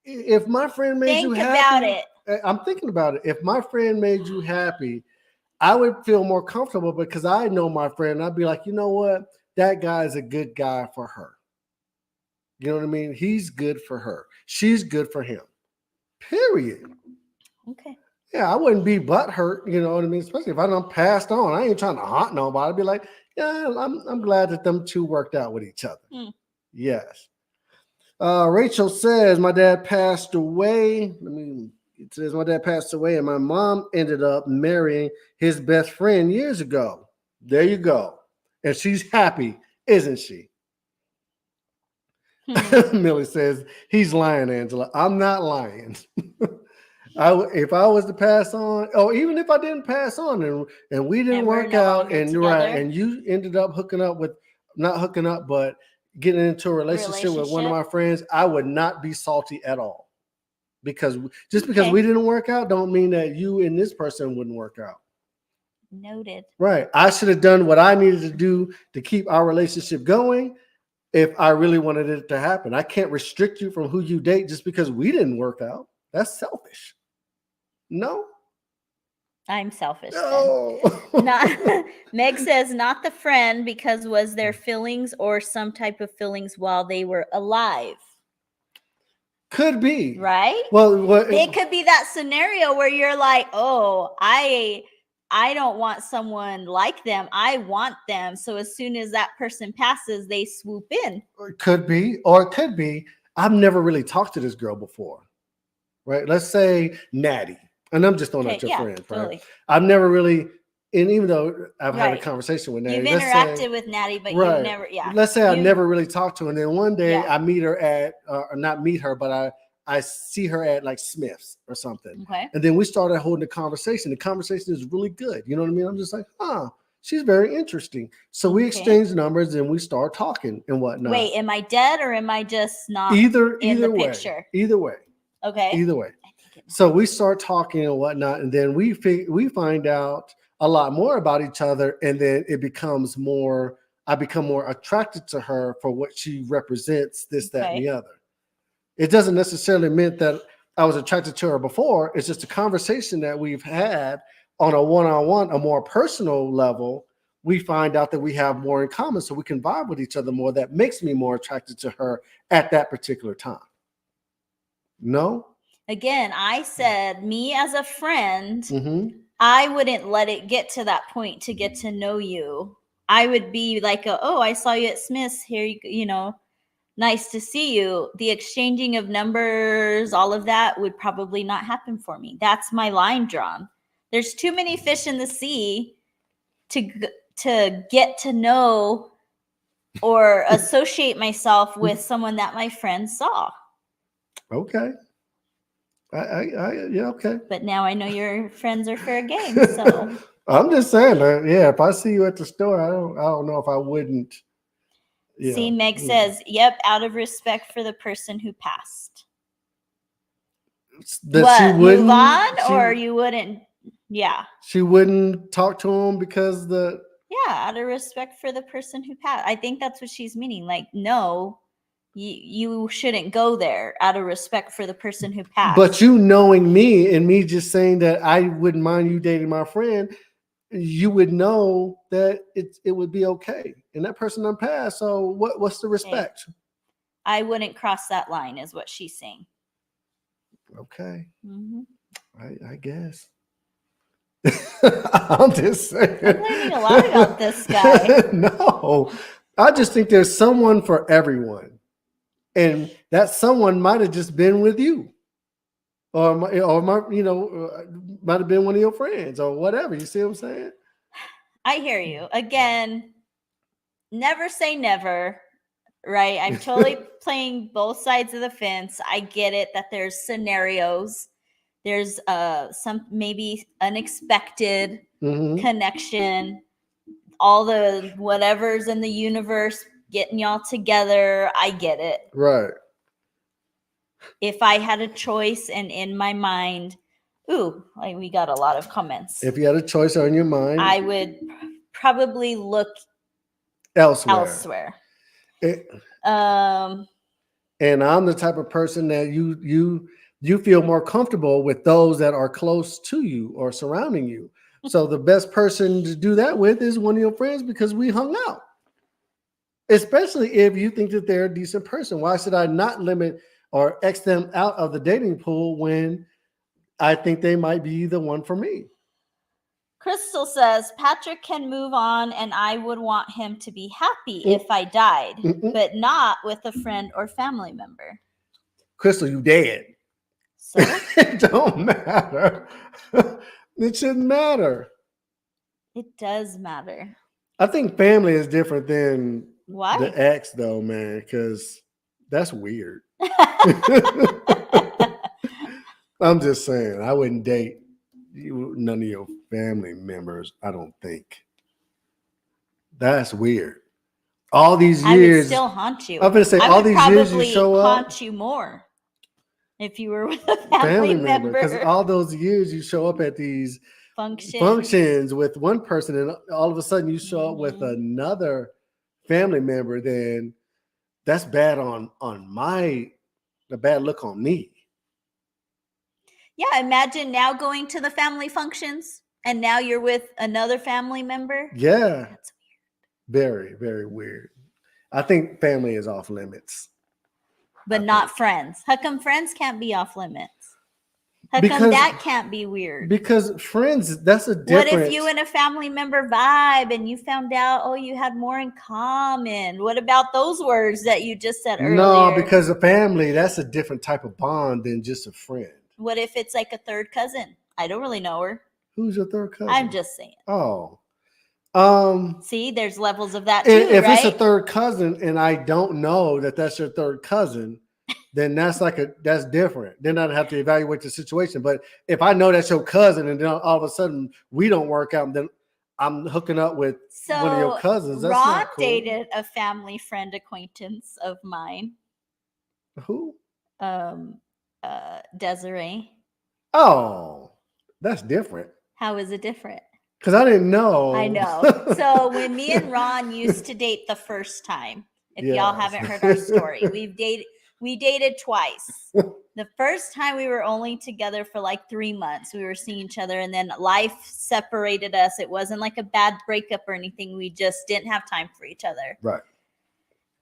If my friend made you happy, think about it. I'm thinking about it. If my friend made you happy, I would feel more comfortable because I know my friend. I'd be like, you know what? That guy is a good guy for her. You know what I mean? He's good for her. She's good for him. Period. Okay. Yeah, I wouldn't be butthurt, you know what I mean? Especially if I done passed on. I ain't trying to haunt nobody. I'd be like, yeah, I'm glad that them two worked out with each other. Yes. Rachel says, my dad passed away. It says my dad passed away and my mom ended up marrying his best friend years ago. There you go. And she's happy, isn't she? Millie says, he's lying, Angela. I'm not lying. If I was to pass on, or even if I didn't pass on and we didn't work out and you ended up not hooking up, but getting into a relationship with one of my friends, I would not be salty at all. Because just because we didn't work out don't mean that you and this person wouldn't work out. Noted. Right. I should have done what I needed to do to keep our relationship going if I really wanted it to happen. I can't restrict you from who you date just because we didn't work out. That's selfish. No. I'm selfish. No. Meg says, not the friend, because was there feelings or some type of feelings while they were alive? Could be. Right? Well, it could be that scenario where you're like, oh, I don't want someone like them. I want them. So as soon as that person passes, they swoop in. Could be. Or it could be, I've never really talked to this girl before. Right? Let's say Natty. And I'm just throwing out your friend, right? Totally. I've never really, and even though I've had a conversation with Natty. You've interacted with Natty, but you've never, Let's say I never really talked to her. And then one day I meet her at, not meet her, but I see her at like Smith's or something. Okay. And then we started holding a conversation. The conversation is really good. You know what I mean? I'm just like, she's very interesting. So we exchange numbers and we start talking and whatnot. Wait, am I dead or am I just not either the way. picture? Either way. Okay. Either way. So we start talking and whatnot, and then we find out a lot more about each other, and then it becomes more. I become more attracted to her for what she represents, this, that, and the other. It doesn't necessarily mean that I was attracted to her before. It's just a conversation that we've had on a one-on-one, a more personal level. We find out that we have more in common, so we can vibe with each other more. That makes me more attracted to her at that particular time. No? Again, I said me as a friend, Mm-hmm. I wouldn't let it get to that point to get to know you. I would be like, oh, I saw you at Smith's. Here, you know, nice to see you. The exchanging of numbers, all of that would probably not happen for me. That's my line drawn. There's too many fish in the sea to get to know or associate myself with someone that my friend saw. Okay. Yeah, okay. But now I know your friends are fair game. So I'm just saying, yeah, if I see you at the store, I don't know if I wouldn't. Yeah. See, Meg says, yep, out of respect for the person who passed. That what, she wouldn't move on or you wouldn't? Yeah. She wouldn't talk to him because out of respect for the person who passed. I think that's what she's meaning. Like, no, you shouldn't go there out of respect for the person who passed. But you knowing me and me just saying that I wouldn't mind you dating my friend, you would know that it would be okay. And that person done passed. So what's the respect? Okay. I wouldn't cross that line, is what she's saying. Okay. Mm-hmm. I guess. I'm just saying. I'm learning a lot about this guy. No, I just think there's someone for everyone. And that someone might have just been with you. Or might have been one of your friends or whatever. You see what I'm saying? I hear you. Again, never say never, right? I'm totally playing both sides of the fence. I get it that there's scenarios. There's some maybe unexpected connection. All the whatever's in the universe getting y'all together. I get it. Right. If I had a choice and in my mind, we got a lot of comments. If you had a choice on your mind, I would probably look elsewhere. And I'm the type of person that you feel more comfortable with those that are close to you or surrounding you. So the best person to do that with is one of your friends because we hung out. Especially if you think that they're a decent person. Why should I not limit or X them out of the dating pool when I think they might be the one for me? Crystal says, Patrick can move on and I would want him to be happy if I died, but not with a friend or family member. Crystal, you dead. So? It don't matter. It shouldn't matter. It does matter. I think family is different than Why? The ex, though, man, because that's weird. I'm just saying, I wouldn't date none of your family members, I don't think. That's weird. All these years. I would still haunt you. I'm going to say, all these years you show up. I would haunt you more if you were with a family member. Because all those years you show up at these functions with one person, and all of a sudden you show up with another family member, then that's bad on the bad look on me. Yeah, imagine now going to the family functions and now you're with another family member. Yeah. That's weird. Very, very weird. I think family is off limits. But not friends. How come friends can't be off limits? How come that can't be weird? Because friends, that's a different. What if you and a family member vibe and you found out, you had more in common? What about those words that you just said earlier? No, because a family, that's a different type of bond than just a friend. What if it's like a third cousin? I don't really know her. Who's your third cousin? I'm just saying. Oh. See, there's levels of that too, if right? it's a third cousin and I don't know that that's your third cousin, then that's different. Then I'd have to evaluate the situation. But if I know that's your cousin and then all of a sudden we don't work out, then I'm hooking up with one of your cousins. That's Ron not cool. dated a family friend acquaintance of mine. Who? Desiree. Oh, that's different. How is it different? Because I didn't know. I know. So when me and Ron used to date the first time, if y'all haven't heard our story, we dated twice. The first time we were only together for like 3 months. We were seeing each other, and then life separated us. It wasn't like a bad breakup or anything. We just didn't have time for each other. Right.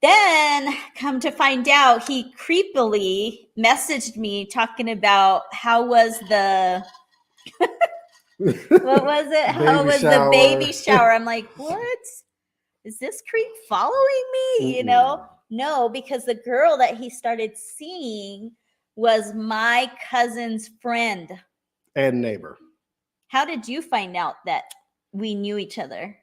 Then, come to find out, he creepily messaged me talking about how was the what was it? How was the baby shower? I'm like, what? Is this creep following me? You know? No, because the girl that he started seeing was my cousin's friend and neighbor. How did you find out that we knew each other?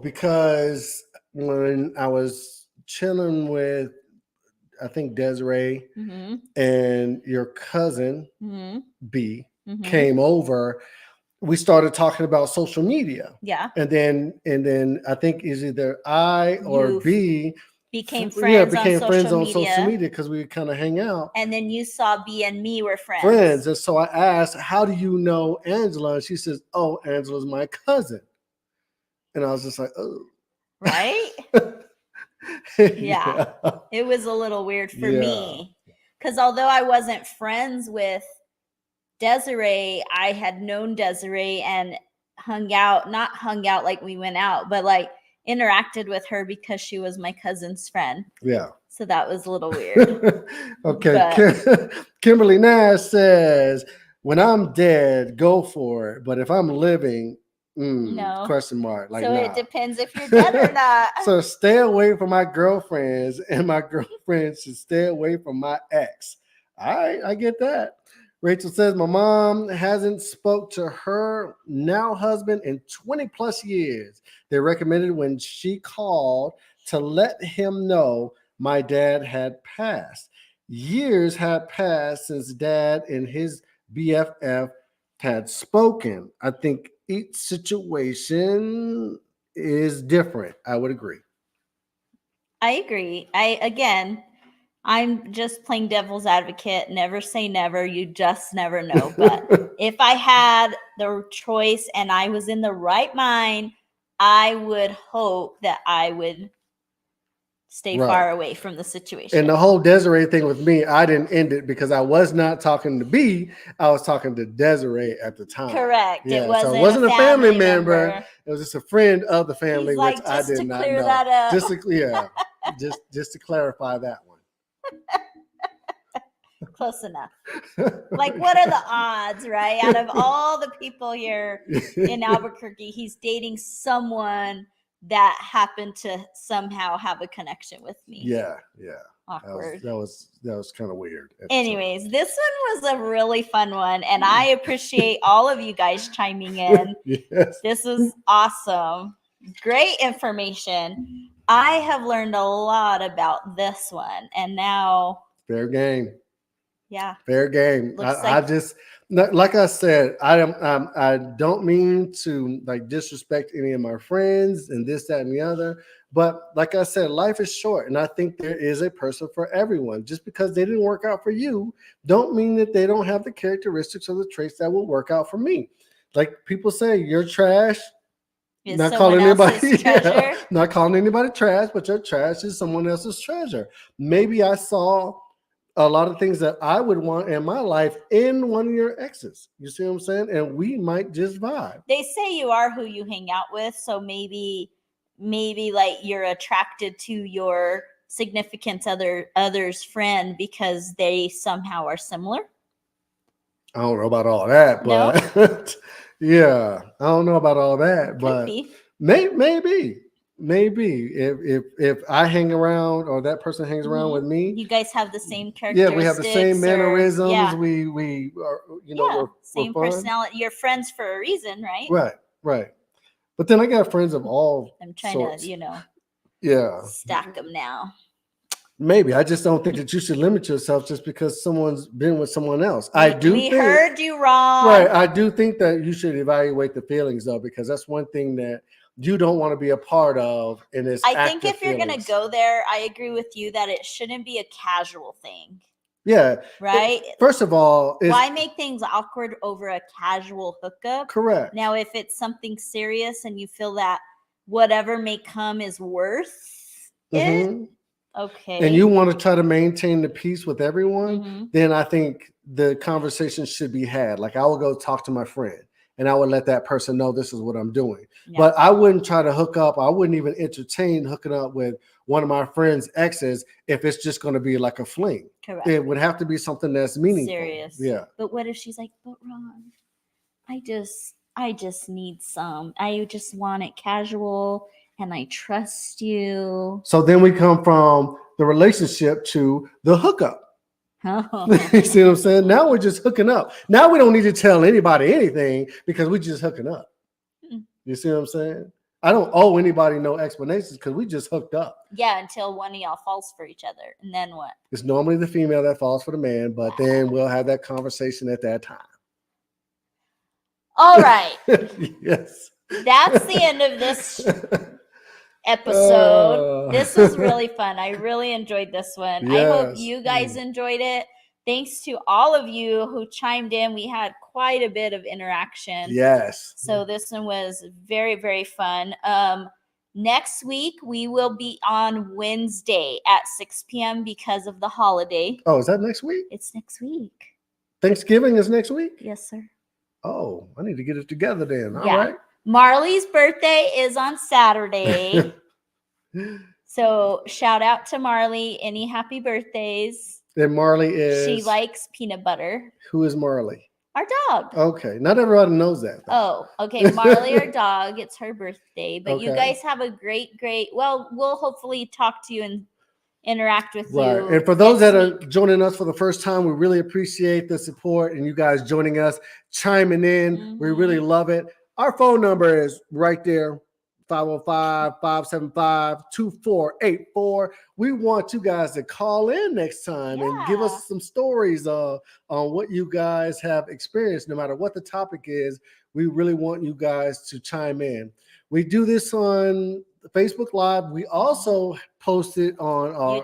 Because when I was chilling with, I think Desiree and your cousin B came over, we started talking about social media. Yeah. And then I think is either I or B became friends on social media because we would kind of hang out. And then you saw B and me were friends. And so I asked, how do you know Angela? And she says, oh, Angela's my cousin. And I was just like, oh. Right? Yeah. It was a little weird for me. Because although I wasn't friends with Desiree, I had known Desiree and not hung out like we went out, but like interacted with her because she was my cousin's friend. Yeah. So that was a little weird. Okay. Kimberly Nash says, when I'm dead, go for it. But if I'm living, no. Question mark. Like, so it depends if you're dead or not. So stay away from my girlfriends, and my girlfriends should stay away from my ex. All right, I get that. Rachel says, my mom hasn't spoke to her now husband in 20 plus years. They recommended when she called to let him know my dad had passed. Years had passed since dad and his BFF had spoken. I think each situation is different. I would agree. I agree. I'm just playing devil's advocate. Never say never. You just never know. But if I had the choice and I was in the right mind, I would hope that I would stay far away from the situation. And the whole Desiree thing with me, I didn't end it because I was not talking to B. I was talking to Desiree at the time. Correct. Yeah, so it wasn't a family member. It was just a friend of the family, which I did not know. That up. Just to clarify that one. Close enough. Like, what are the odds, right? Out of all the people here in Albuquerque, he's dating someone that happened to somehow have a connection with me. Yeah. Awkward. That was kind of weird. Anyways, this one was a really fun one, and I appreciate all of you guys chiming in. Yes. This was awesome. Great information. I have learned a lot about this one, and now fair game. Yeah. Fair game. I just, like I said, I don't mean to like disrespect any of my friends and this, that, and the other. But like I said, life is short. And I think there is a person for everyone. Just because they didn't work out for you, don't mean that they don't have the characteristics or the traits that will work out for me. Like people say, you're trash. Not calling anybody trash, but your trash is someone else's treasure. Maybe I saw a lot of things that I would want in my life in one of your exes. You see what I'm saying? And we might just vibe. They say you are who you hang out with. So maybe like you're attracted to your significant other's friend because they somehow are similar. I don't know about all that, but no? Yeah, I don't know about all that, but maybe if I hang around or that person hangs around with me, you guys have the same characteristics. Yeah, we have the same mannerisms. We are, we're same personality. You're friends for a reason, right? Right. But then I got friends of all. I'm trying to, stack them now. Maybe I just don't think that you should limit yourself just because someone's been with someone else. We heard you wrong. Right. I do think that you should evaluate the feelings though, because that's one thing that you don't want to be a part of in this. I think if you're going to go there, I agree with you that it shouldn't be a casual thing. Yeah. Right. First of all, why make things awkward over a casual hookup? Correct. Now, if it's something serious and you feel that whatever may come is worth it, Okay. and you want to try to maintain the peace with everyone, then I think the conversation should be had. Like I would go talk to my friend and I would let that person know this is what I'm doing. Yeah. But I wouldn't try to hook up. I wouldn't even entertain hooking up with one of my friend's exes if it's just going to be like a fling. Correct. It would have to be something that's meaningful. Serious. Yeah. But what if she's like, but Ron, I just need some. I just want it casual and I trust you. So then we come from the relationship to the hookup. You see what I'm saying? Now we're just hooking up. Now we don't need to tell anybody anything because we're just hooking up. You see what I'm saying? I don't owe anybody no explanations because we just hooked up. Yeah, until one of y'all falls for each other. And then what? It's normally the female that falls for the man, but then we'll have that conversation at that time. All right. Yes. That's the end of this episode. This was really fun. I really enjoyed this one. Yes. I hope you guys enjoyed it. Thanks to all of you who chimed in. We had quite a bit of interaction. Yes. So this one was very, very fun. Next week, we will be on Wednesday at 6 p.m. because of the holiday. Oh, is that next week? It's next week. Thanksgiving is next week? Yes, sir. Oh, I need to get it together then. All right. Marley's birthday is on Saturday. So shout out to Marley. Any happy birthdays? And Marley is? She likes peanut butter. Who is Marley? Our dog. Okay. Not everybody knows that. Though. Oh, okay. Marley, our dog. It's her birthday. But you guys have a great, well, we'll hopefully talk to you and interact with you. And for those that are joining us for the first time, we really appreciate the support and you guys joining us, chiming in. We really love it. Our phone number is right there. 505-575-2484. We want you guys to call in next time and give us some stories on what you guys have experienced, no matter what the topic is. We really want you guys to chime in. We do this on Facebook Live. We also post it on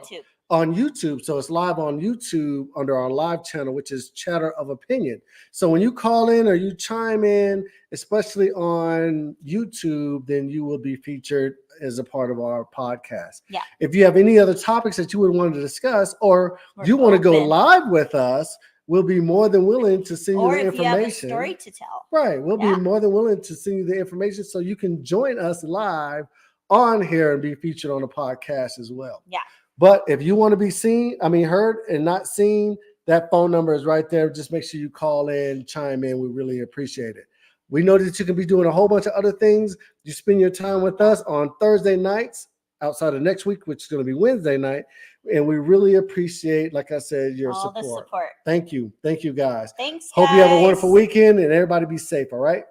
YouTube. So it's live on YouTube under our live channel, which is Chatter of Opinion. So when you call in or you chime in, especially on YouTube, then you will be featured as a part of our podcast. Yeah. If you have any other topics that you would want to discuss or you want to go live with us, we'll be more than willing to send you the information. Or if you have a story to tell. Right. We'll be more than willing to send you the information so you can join us live on here and be featured on the podcast as well. Yeah. But if you want to be heard and not seen, that phone number is right there. Just make sure you call in, chime in. We really appreciate it. We know that you can be doing a whole bunch of other things. You spend your time with us on Thursday nights outside of next week, which is going to be Wednesday night. And we really appreciate, like I said, your support. The support. Thank you. Thank you, guys. Thanks, guys. Hope you have a wonderful weekend and everybody be safe, all right?